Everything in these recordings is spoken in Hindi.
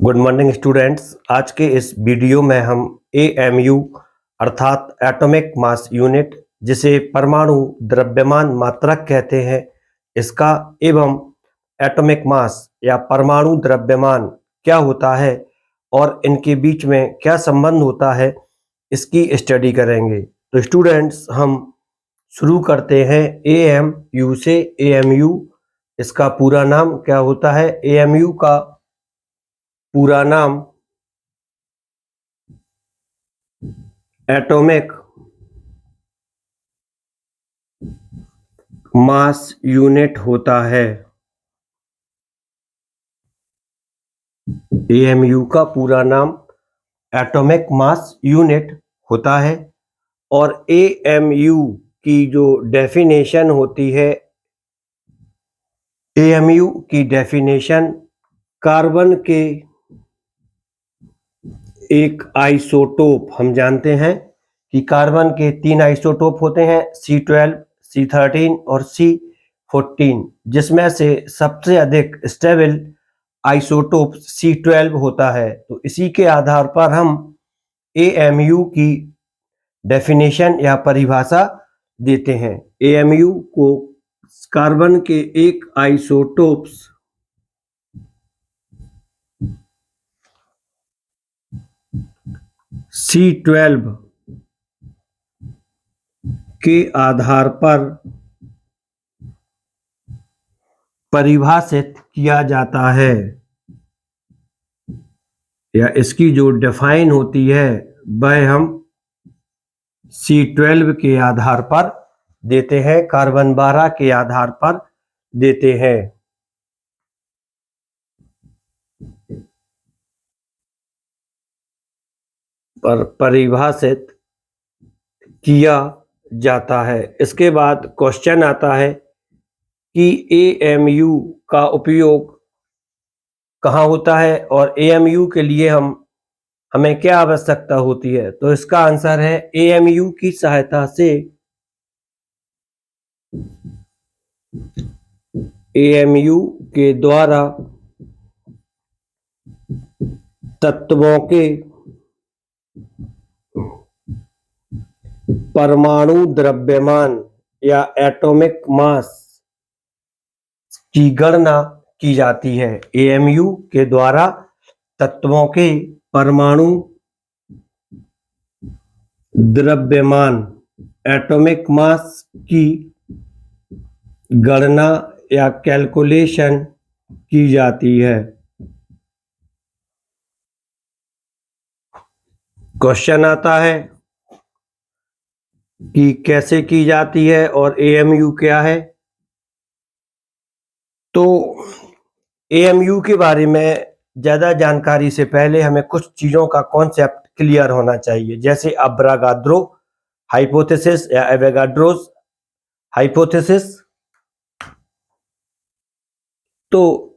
Good morning students. आज के इस वीडियो में हम एएमयू अर्थात एटॉमिक मास यूनिट, जिसे परमाणु द्रव्यमान मात्रक कहते हैं, इसका एवं एटॉमिक मास या परमाणु द्रव्यमान क्या होता है और इनके बीच में क्या संबंध होता है, इसकी स्टडी करेंगे। तो स्टूडेंट्स, हम शुरू करते हैं एएमयू से। एएमयू, इसका पूरा नाम क्या होता है? एएमयू का पूरा नाम एटॉमिक मास यूनिट होता है। एएमयू का पूरा नाम एटॉमिक मास यूनिट होता है और एएमयू की जो डेफिनेशन होती है, एएमयू की डेफिनेशन कार्बन के एक आइसोटोप, हम जानते हैं कि कार्बन के 3 आइसोटोप होते हैं, C12, C13 और C14, जिसमें से सबसे अधिक स्टेबल आइसोटोप C12 होता है। तो इसी के आधार पर हम एएमयू की डेफिनेशन या परिभाषा देते हैं। एएमयू को कार्बन के एक आइसोटोप्स C12 के आधार पर परिभाषित किया जाता है, या इसकी जो डिफाइन होती है वह हम C12 के आधार पर देते हैं, कार्बन 12 के आधार पर देते हैं। पर परिभाषित किया जाता है। इसके बाद क्वेश्चन आता है कि एएमयू का उपयोग कहाँ होता है और एएमयू के लिए हमें क्या आवश्यकता होती है। तो इसका आंसर है एएमयू की सहायता से एएमयू के द्वारा तत्वों के परमाणु द्रव्यमान या एटॉमिक मास की गणना की जाती है। एएमयू के द्वारा तत्वों के परमाणु द्रव्यमान एटॉमिक मास की गणना या कैलकुलेशन की जाती है। क्वेश्चन आता है कि कैसे की जाती है और एएमयू क्या है। तो एएमयू के बारे में ज़्यादा जानकारी से पहले हमें कुछ चीज़ों का कॉन्सेप्ट क्लियर होना चाहिए, जैसे अवोगाड्रो हाइपोथेसिस या एवोगाड्रोस हाइपोथेसिस। तो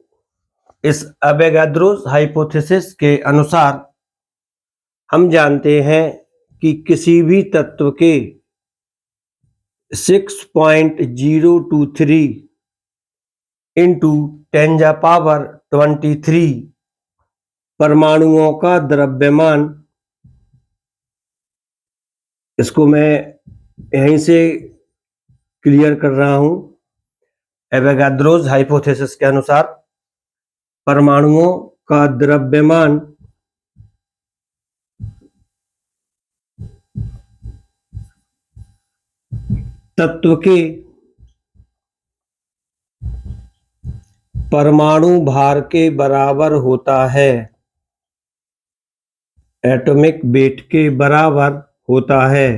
इस एवोगाड्रोस हाइपोथेसिस के अनुसार हम जानते हैं कि किसी भी तत्व के 6.023 इंटू 10⁻23 परमाणुओं का द्रव्यमान, इसको मैं यहीं से क्लियर कर रहा हूं। एवोगाड्रोस हाइपोथेसिस के अनुसार परमाणुओं का द्रव्यमान तत्व के परमाणु भार के बराबर होता है, एटॉमिक वेट के बराबर होता है।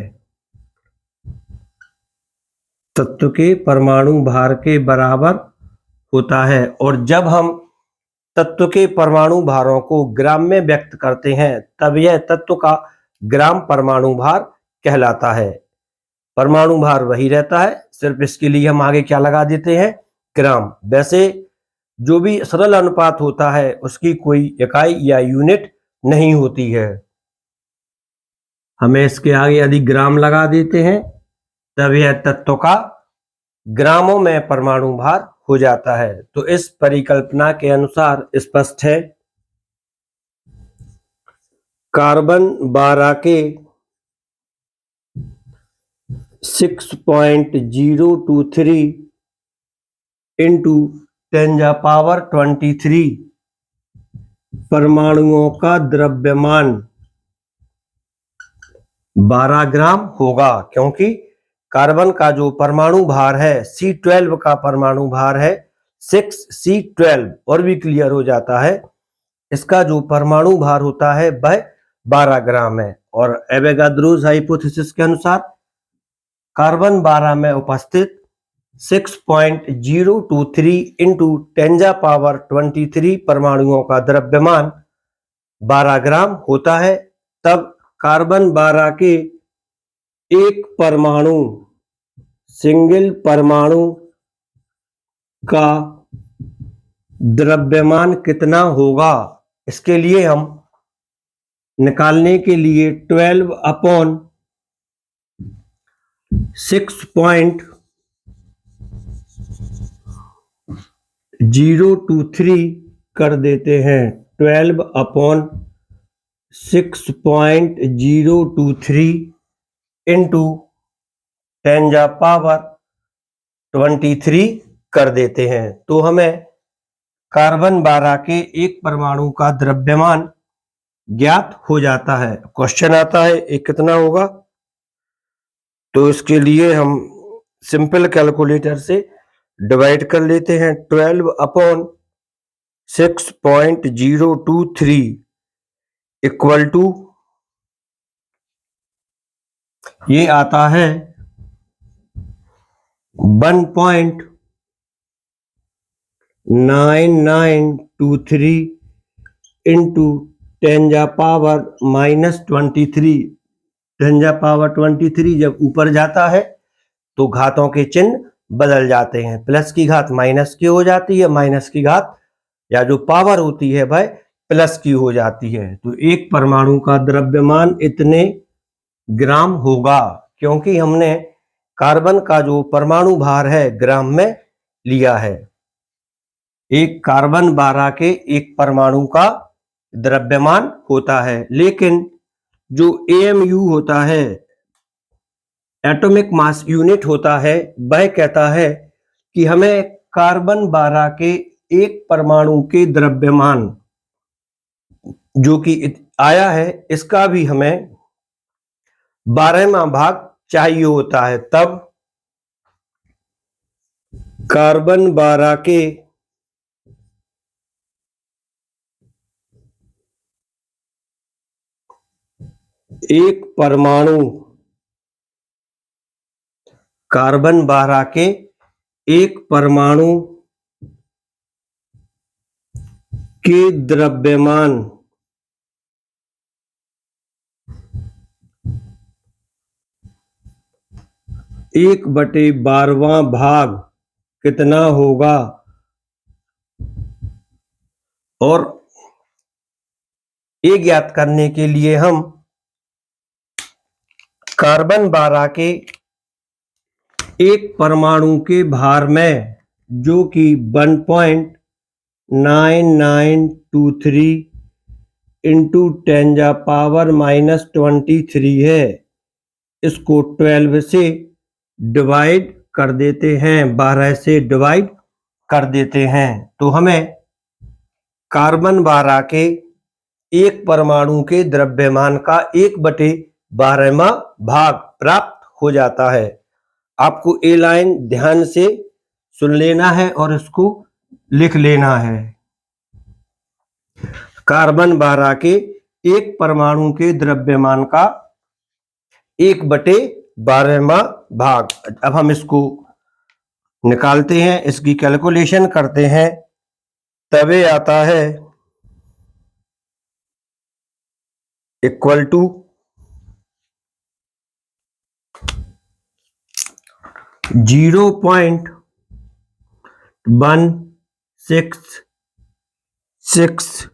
तत्व के परमाणु भार के बराबर होता है। और जब हम तत्व के परमाणु भारों को ग्राम में व्यक्त करते हैं, तब यह तत्व का ग्राम परमाणु भार कहलाता है। परमाणु भार वही रहता है, सिर्फ इसके लिए हम आगे क्या लगा देते हैं? ग्राम। वैसे जो भी सरल अनुपात होता है उसकी कोई इकाई या यूनिट नहीं होती है। हमें इसके आगे यदि ग्राम लगा देते हैं तब यह तत्व का ग्रामों में परमाणु भार हो जाता है। तो इस परिकल्पना के अनुसार स्पष्ट है कार्बन 12 के 6.023 इंटू 10⁻23 परमाणुओं का द्रव्यमान 12 ग्राम होगा, क्योंकि कार्बन का जो परमाणु भार है C12 का परमाणु भार है 6C12 और भी क्लियर हो जाता है। इसका जो परमाणु भार होता है वह 12 ग्राम है। और एवोगाद्रोस हाइपोथेसिस के अनुसार कार्बन 12 में उपस्थित 6.023 इंटू 10⁻23 परमाणुओं का द्रव्यमान 12 ग्राम होता है। तब कार्बन 12 के एक परमाणु सिंगल परमाणु का द्रव्यमान कितना होगा, इसके लिए हम निकालने के लिए 12/6.023 कर देते हैं। 12/6.023 इंटू 10⁻23 कर देते हैं, तो हमें कार्बन 12 के एक परमाणु का द्रव्यमान ज्ञात हो जाता है। क्वेश्चन आता है ये कितना होगा, तो इसके लिए हम सिंपल कैलकुलेटर से डिवाइड कर लेते हैं। 12/6.023 इक्वल टू ये आता है 1.9923 इंटू 10⁻23। 10⁻23 जब ऊपर जाता है तो घातों के चिन्ह बदल जाते हैं, प्लस की घात माइनस की हो जाती है, माइनस की घात या जो पावर होती है वह प्लस की हो जाती है। तो एक परमाणु का द्रव्यमान इतने ग्राम होगा, क्योंकि हमने कार्बन का जो परमाणु भार है ग्राम में लिया है। एक कार्बन 12 के एक परमाणु का द्रव्यमान होता है, लेकिन जो AMU होता है एटॉमिक मास यूनिट होता है वह कहता है कि हमें कार्बन 12 के एक परमाणु के द्रव्यमान जो कि आया है इसका भी हमें 12वां भाग चाहिए होता है। तब कार्बन 12 के एक परमाणु कार्बन 12 के एक परमाणु के द्रव्यमान 1/12वां भाग कितना होगा, और ये ज्ञात करने के लिए हम कार्बन 12 के एक परमाणु के भार में जो कि 1.9923 इंटू 10⁻23 है, इसको 12 से डिवाइड कर देते हैं, 12 से डिवाइड कर देते हैं, तो हमें कार्बन 12 के एक परमाणु के द्रव्यमान का 1/12वां भाग प्राप्त हो जाता है। आपको ये लाइन ध्यान से सुन लेना है और इसको लिख लेना है। कार्बन 12 के एक परमाणु के द्रव्यमान का 1/12वां भाग। अब हम इसको निकालते हैं, इसकी कैलकुलेशन करते हैं, तब आता है इक्वल टू 0.1660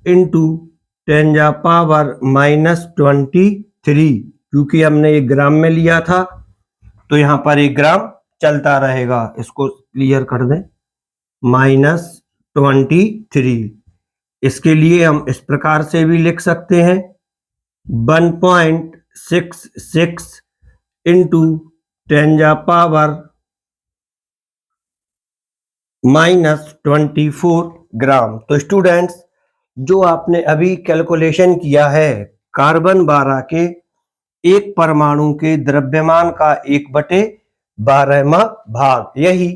इंटू 10⁻23, क्योंकि हमने ये ग्राम में लिया था तो यहाँ पर एक ग्राम चलता रहेगा, इसको क्लियर कर दें, -23 इसके लिए हम इस प्रकार से भी लिख सकते हैं 1.66 इंटू 10⁻⁻⁴ ग्राम। तो स्टूडेंट्स, जो आपने अभी कैलकुलेशन किया है कार्बन 12 के एक परमाणु के द्रव्यमान का 1/12वां भाग, यही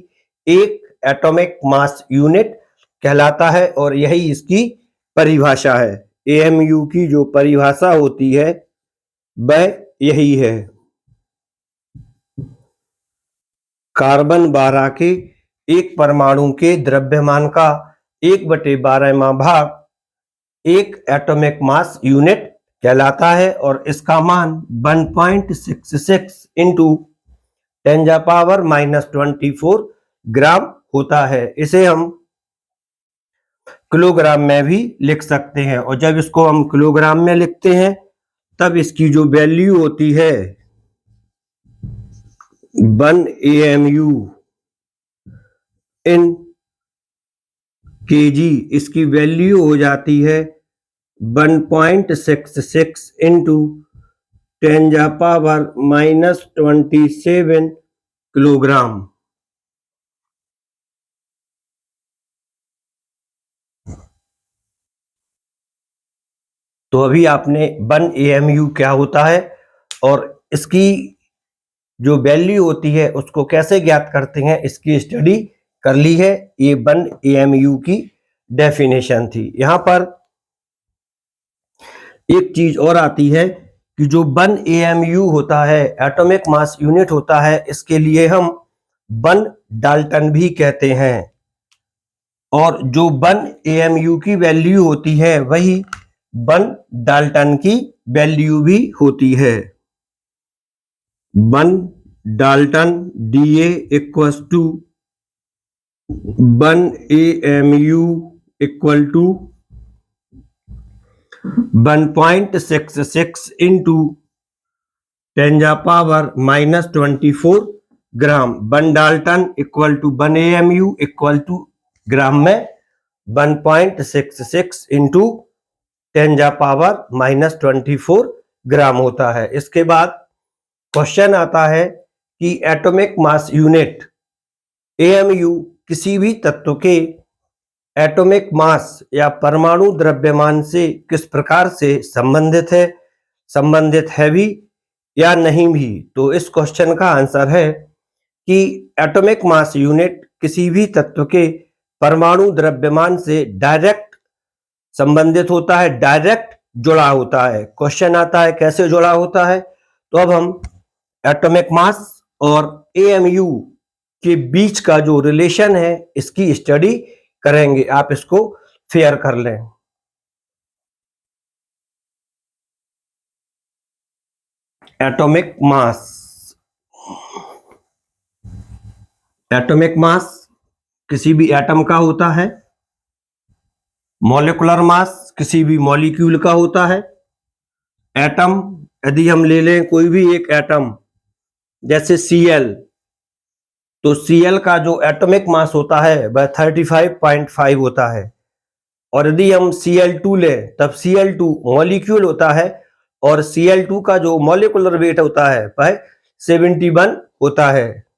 एक एटॉमिक मास यूनिट कहलाता है और यही इसकी परिभाषा है। एएमयू की जो परिभाषा होती है वह यही है। कार्बन 12 के एक परमाणु के द्रव्यमान का 1/12वां भाग एक एटॉमिक मास यूनिट कहलाता है और इसका मान 1.66 इंटू 10⁻⁻24 ग्राम होता है। इसे हम किलोग्राम में भी लिख सकते हैं और जब इसको हम किलोग्राम में लिखते हैं तब इसकी जो वैल्यू होती है 1 AMU इन kg, इसकी वैल्यू हो जाती है 1.66 इंटू 10⁻⁻27 किलोग्राम। तो अभी आपने 1 AMU क्या होता है और इसकी जो वैल्यू होती है उसको कैसे ज्ञात करते हैं इसकी स्टडी कर ली है। ये 1 AMU की डेफिनेशन थी। यहां पर एक चीज और आती है कि जो 1 AMU होता है, एटॉमिक मास यूनिट होता है, इसके लिए हम 1 डाल्टन भी कहते हैं और जो 1 AMU की वैल्यू होती है वही 1 डाल्टन की वैल्यू भी होती है। 1 dalton DA equals to 1 AMU equal to 1.66 into 10⁻⁻24 gram. 1 dalton equal to 1 AMU equal to gram में 1.66 इंटू 10⁻⁻24 ग्राम होता है। इसके बाद क्वेश्चन आता है कि एटॉमिक मास यूनिट AMU किसी भी तत्व के एटॉमिक मास या परमाणु द्रव्यमान से किस प्रकार से संबंधित है भी या नहीं भी। तो इस क्वेश्चन का आंसर है कि एटॉमिक मास यूनिट किसी भी तत्व के परमाणु द्रव्यमान से डायरेक्ट संबंधित होता है, डायरेक्ट जुड़ा होता है। क्वेश्चन आता है कैसे जुड़ा होता है, तो अब हम एटॉमिक मास और AMU के बीच का जो रिलेशन है इसकी स्टडी करेंगे। आप इसको फेयर कर लें। एटॉमिक मास किसी भी एटम का होता है, मॉलिक्यूलर मास किसी भी मॉलिक्यूल का होता है। एटम यदि हम ले लें कोई भी एक एटम जैसे Cl, तो Cl का जो एटॉमिक मास होता है वह 35.5 होता है और यदि हम Cl2 लें तब Cl2 मॉलिक्यूल होता है और Cl2 का जो मॉलिक्यूलर वेट होता है वह 71 होता है।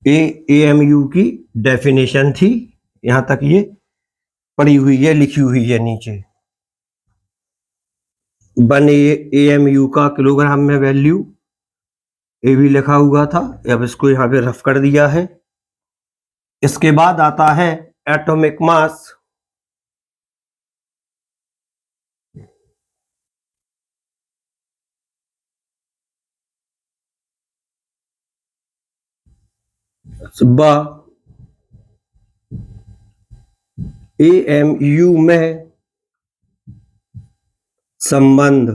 AMU की डेफिनेशन थी, यहां तक ये पड़ी हुई है, लिखी हुई है नीचे। 1 AMU का किलोग्राम में वैल्यू ए भी लिखा हुआ था, अब इसको यहां पे रफ कर दिया है। इसके बाद आता है एटॉमिक मास। AMU में संबंध।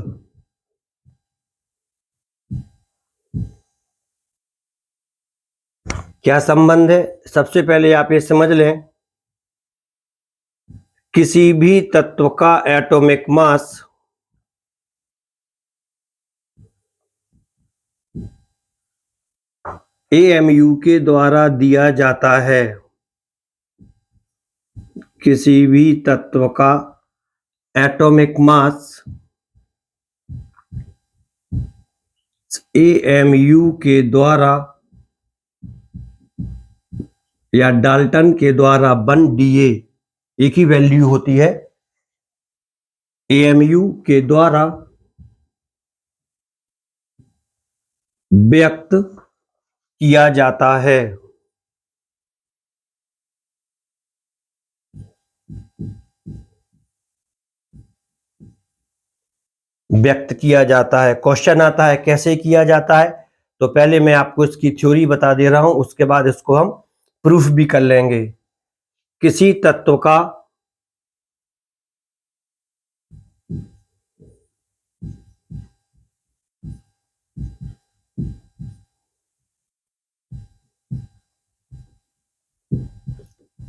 क्या संबंध है, सबसे पहले आप ये समझ लें, किसी भी तत्व का एटॉमिक मास AMU के द्वारा दिया जाता है। किसी भी तत्व का एटॉमिक मास AMU के द्वारा या डाल्टन के द्वारा 1 DA एक ही वैल्यू होती है। AMU के द्वारा व्यक्त किया जाता है। व्यक्त किया जाता है। क्वेश्चन आता है कैसे किया जाता है, तो पहले मैं आपको इसकी थ्योरी बता दे रहा हूं, उसके बाद इसको हम प्रूफ भी कर लेंगे। किसी तत्व का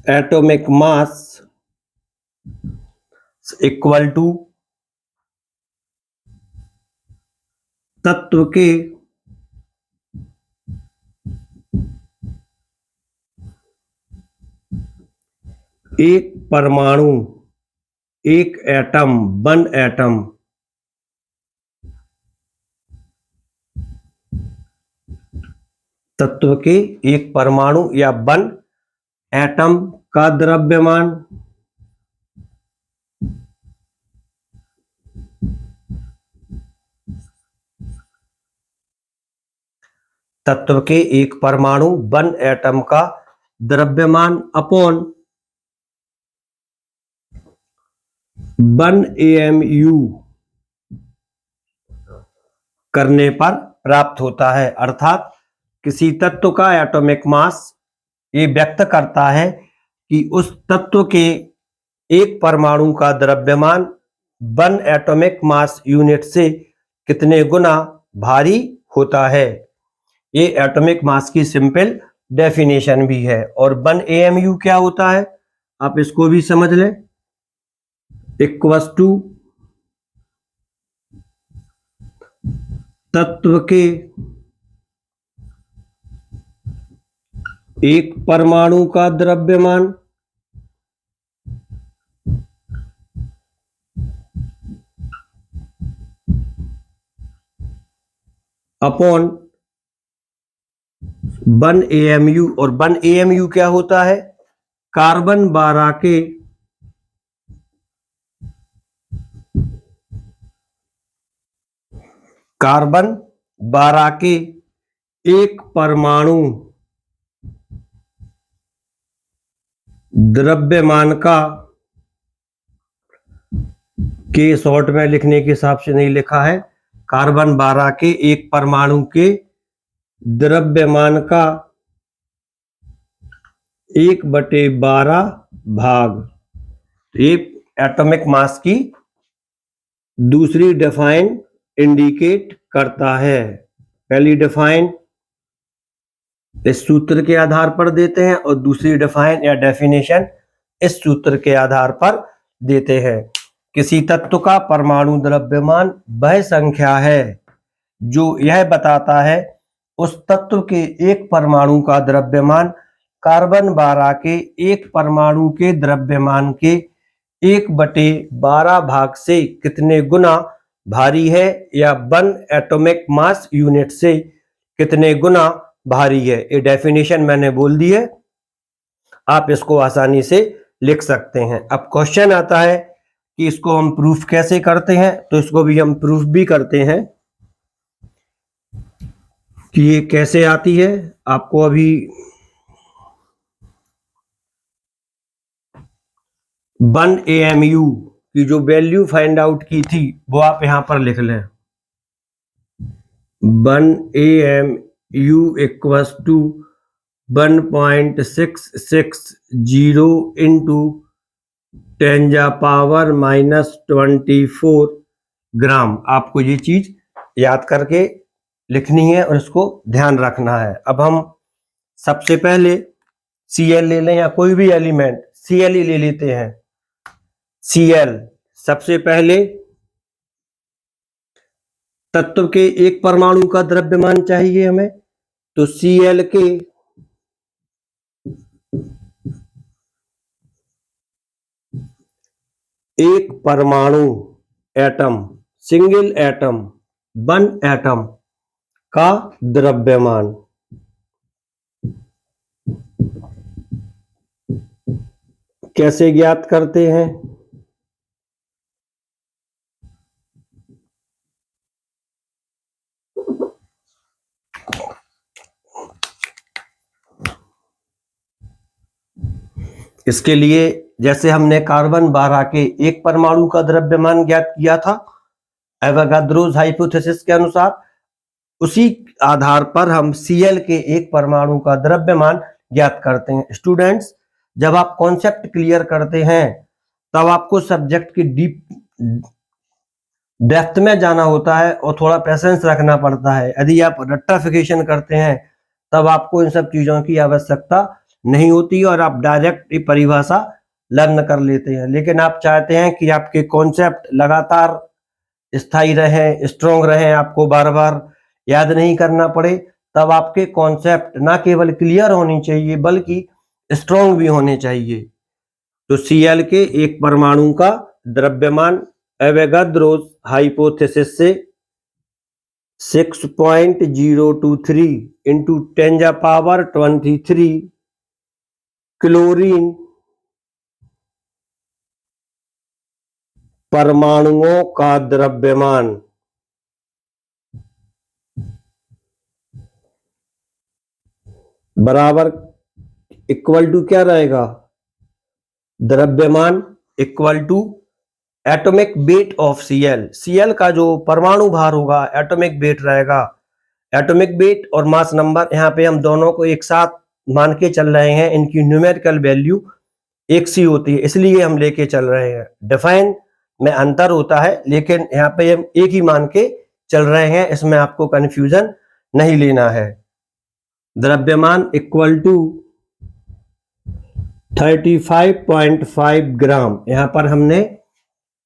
एटॉमिक मास इक्वल टू तत्व के एक परमाणु, एक एटम, 1 एटम तत्व के एक परमाणु या 1 एटम का द्रव्यमान तत्व के एक परमाणु 1 एटम का द्रव्यमान अपॉन 1 AMU करने पर प्राप्त होता है। अर्थात किसी तत्व का एटॉमिक मास ये व्यक्त करता है कि उस तत्व के एक परमाणु का द्रव्यमान 1 एटॉमिक मास यूनिट से कितने गुना भारी होता है। ये एटॉमिक मास की सिंपल डेफिनेशन भी है। और 1 AMU क्या होता है, आप इसको भी समझ लें। इक्वल्स टू तत्व के एक परमाणु का द्रव्यमान अपॉन 1 AMU। और 1 AMU क्या होता है, कार्बन 12 के एक परमाणु द्रव्यमान का, के शॉर्ट में लिखने के हिसाब से नहीं लिखा है, कार्बन 12 के एक परमाणु के द्रव्यमान का 1/12 भाग। ये एटॉमिक मास की दूसरी डिफाइन इंडिकेट करता है। पहली डिफाइन इस सूत्र के आधार पर देते हैं और दूसरी डिफाइन या डेफिनेशन इस सूत्र के आधार पर देते हैं। किसी तत्व का परमाणु द्रव्यमान वह संख्या है जो यह बताता है उस तत्व के एक परमाणु का द्रव्यमान कार्बन 12 के एक परमाणु के द्रव्यमान के 1/12 भाग से कितने गुना भारी है, या 1 एटॉमिक मास यूनिट से कितने गुना भारी है। ये डेफिनेशन मैंने बोल दी है, आप इसको आसानी से लिख सकते हैं। अब क्वेश्चन आता है कि इसको हम प्रूफ कैसे करते हैं, तो इसको भी हम प्रूफ भी करते हैं कि ये कैसे आती है। आपको अभी 1 AMU की जो वैल्यू फाइंड आउट की थी वो आप यहां पर लिख लें। 1 AMU इक्वल्स टू 1.660 इंटू 10⁻⁻24 ग्राम। आपको ये चीज याद करके लिखनी है और इसको ध्यान रखना है। अब हम सबसे पहले Cl ले लें या कोई भी एलिमेंट, Cl ही ले लेते हैं। Cl सबसे पहले तत्व के एक परमाणु का द्रव्यमान चाहिए हमें, तो Cl के एक परमाणु atom, single atom, one atom का द्रव्यमान कैसे ज्ञात करते हैं? इसके लिए जैसे हमने कार्बन 12 के एक परमाणु का द्रव्यमान ज्ञात किया था एवोगाद्रोस हाइपोथेसिस के अनुसार, उसी आधार पर हम Cl के एक परमाणु का द्रव्यमान ज्ञात करते हैं। स्टूडेंट्स, जब आप कॉन्सेप्ट क्लियर करते हैं तब आपको सब्जेक्ट की डेप्थ में जाना होता है और थोड़ा पेशेंस रखना पड़ता है। यदि आप रट्टाफिकेशन करते हैं तब आपको इन सब चीजों की आवश्यकता नहीं होती और आप डायरेक्ट परिभाषा लर्न कर लेते हैं। लेकिन आप चाहते हैं कि आपके कॉन्सेप्ट लगातार स्थायी रहें, स्ट्रॉन्ग रहें, आपको बार बार याद नहीं करना पड़े, तब आपके कॉन्सेप्ट ना केवल क्लियर होनी चाहिए बल्कि स्ट्रॉन्ग भी होने चाहिए। तो Cl के एक परमाणु का द्रव्यमान एवोगाद्रोस हाइपोथेसिस से 6.023 इंटू 10⁻23 क्लोरीन परमाणुओं का द्रव्यमान बराबर इक्वल टू क्या रहेगा? द्रव्यमान equal to atomic weight of Cl का जो परमाणु भार होगा एटॉमिक वेट रहेगा। एटॉमिक वेट और मास नंबर यहाँ पे हम दोनों को एक साथ मान के चल रहे हैं, इनकी न्यूमेरिकल वैल्यू एक सी होती है इसलिए हम लेके चल रहे हैं। डिफाइन में अंतर होता है लेकिन यहाँ पे हम एक ही मान के चल रहे हैं, इसमें आपको कंफ्यूजन नहीं लेना है। द्रव्यमान इक्वल टू 35.5 ग्राम, यहाँ पर हमने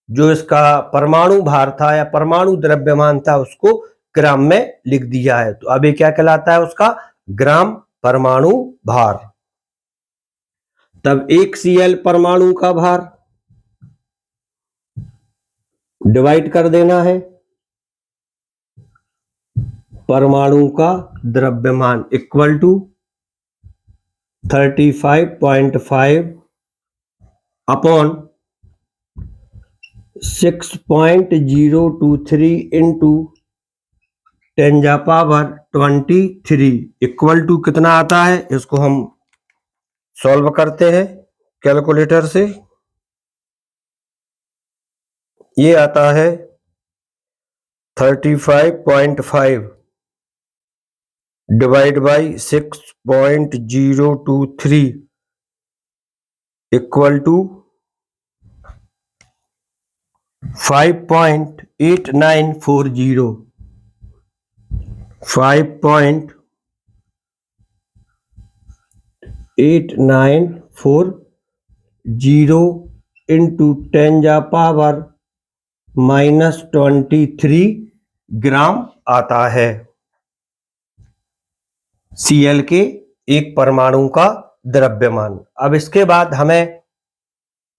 जो इसका परमाणु भार था या परमाणु द्रव्यमान था उसको ग्राम में लिख दिया है। तो अब ये क्या कहलाता है? उसका ग्राम परमाणु भार। तब एक Cl परमाणु का भार डिवाइड कर देना है परमाणु का द्रव्यमान equal to 35.5 upon 6.023 into 10⁻23 equal to कितना आता है? इसको हम सॉल्व करते हैं कैलकुलेटर से। ये आता है 35.5 divide by 6.023 equal to 5.8940 5.8940 into 10⁻⁻23 gram आता है Cl के एक परमाणु का द्रव्यमान। अब इसके बाद हमें,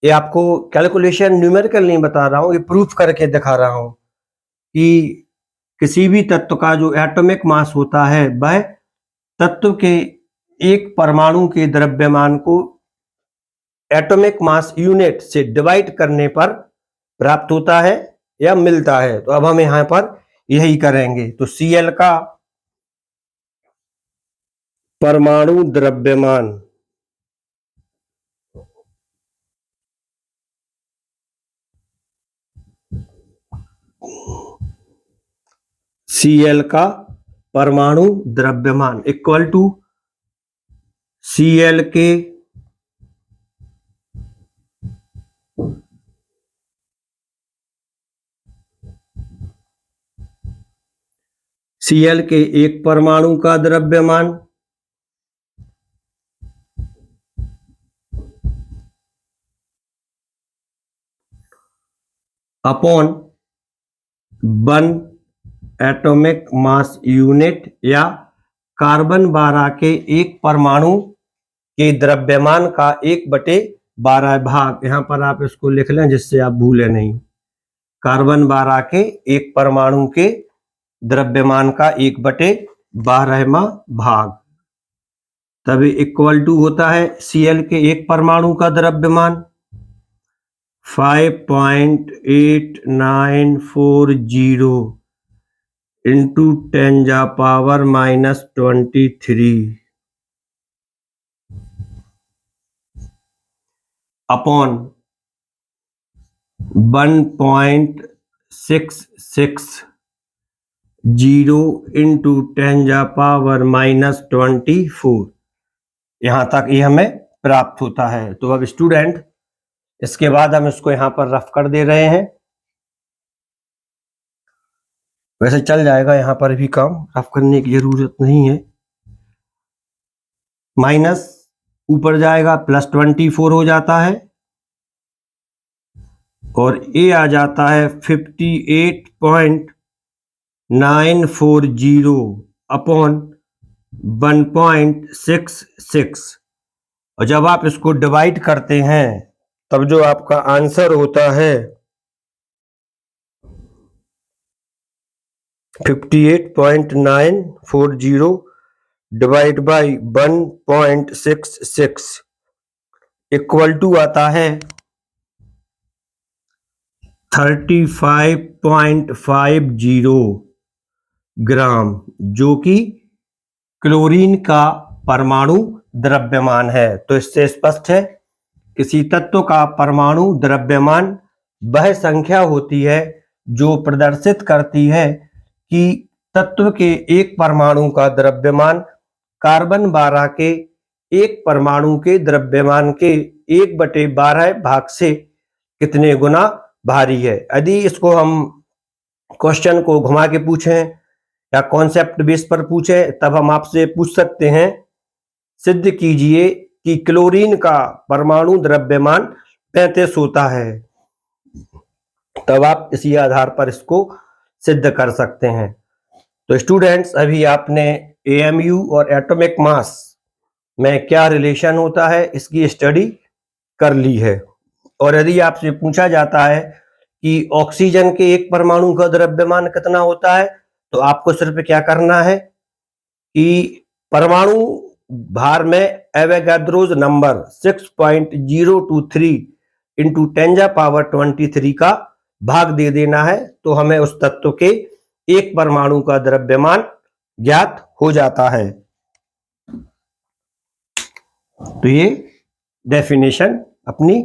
ये आपको कैलकुलेशन न्यूमेरिकल नहीं बता रहा हूं, ये प्रूफ करके दिखा रहा हूं कि किसी भी तत्व का जो एटॉमिक मास होता है वह तत्व के एक परमाणु के द्रव्यमान को एटॉमिक मास यूनिट से डिवाइड करने पर प्राप्त होता है या मिलता है। तो अब हम यहां पर यही करेंगे। तो Cl का परमाणु द्रव्यमान Cl का परमाणु द्रव्यमान इक्वल टू Cl के एक परमाणु का द्रव्यमान अपॉन 1 एटॉमिक मास यूनिट या कार्बन 12 के एक परमाणु के द्रव्यमान का 1/12 भाग। यहां पर आप इसको लिख लें जिससे आप भूलें नहीं। कार्बन 12 के एक परमाणु के द्रव्यमान का 1/12वां भाग, तभी इक्वल टू होता है Cl के एक परमाणु का द्रव्यमान 5.8940 इंटू 10⁻⁻23 अपॉन 1.660 इंटू 10⁻⁻24। यहां तक ये हमें प्राप्त होता है। तो अब स्टूडेंट इसके बाद हम इसको यहां पर रफ कर दे रहे हैं। वैसे चल जाएगा, यहां पर भी काम रफ करने की जरूरत नहीं है। माइनस ऊपर जाएगा +24 हो जाता है और ये आ जाता है 58.940 अपॉन 1.66। और जब आप इसको डिवाइड करते हैं तब जो आपका आंसर होता है 58.940 डिवाइड बाई 1.66 इक्वल टू आता है 35.50 ग्राम, जो कि क्लोरीन का परमाणु द्रव्यमान है। तो इससे स्पष्ट है किसी तत्व का परमाणु द्रव्यमान वह संख्या होती है जो प्रदर्शित करती है कि तत्व के एक परमाणु का द्रव्यमान कार्बन 12 के एक परमाणु के द्रव्यमान के 1/12 भाग से कितने गुना भारी है। यदि इसको हम क्वेश्चन को घुमा के पूछें या कॉन्सेप्ट बेस पर पूछें तब हम आपसे पूछ सकते हैं सिद्ध कीजिए कि क्लोरीन का परमाणु द्रव्यमान 35 होता है। तब आप इसी आधार पर इसको सिद्ध कर सकते हैं। तो स्टूडेंट्स अभी आपने AMU और एटॉमिक मास में क्या रिलेशन होता है इसकी स्टडी कर ली है। और यदि आपसे पूछा जाता है कि ऑक्सीजन के एक परमाणु का द्रव्यमान कितना होता है तो आपको सिर्फ क्या करना है कि परमाणु भार में एवोगाड्रोस नंबर 6.023 इंटू 10⁻23 का भाग दे देना है तो हमें उस तत्व के एक परमाणु का द्रव्यमान ज्ञात हो जाता है। तो ये डेफिनेशन अपनी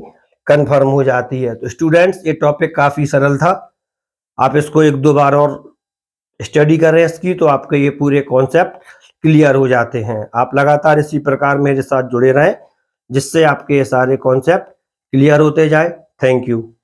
कंफर्म हो जाती है। तो स्टूडेंट्स ये टॉपिक काफी सरल था, आप इसको 1-2 बार और स्टडी करें इसकी तो आपके ये पूरे कॉन्सेप्ट क्लियर हो जाते हैं। आप लगातार इसी प्रकार मेरे साथ जुड़े रहें जिससे आपके ये सारे कॉन्सेप्ट क्लियर होते जाए। Thank you.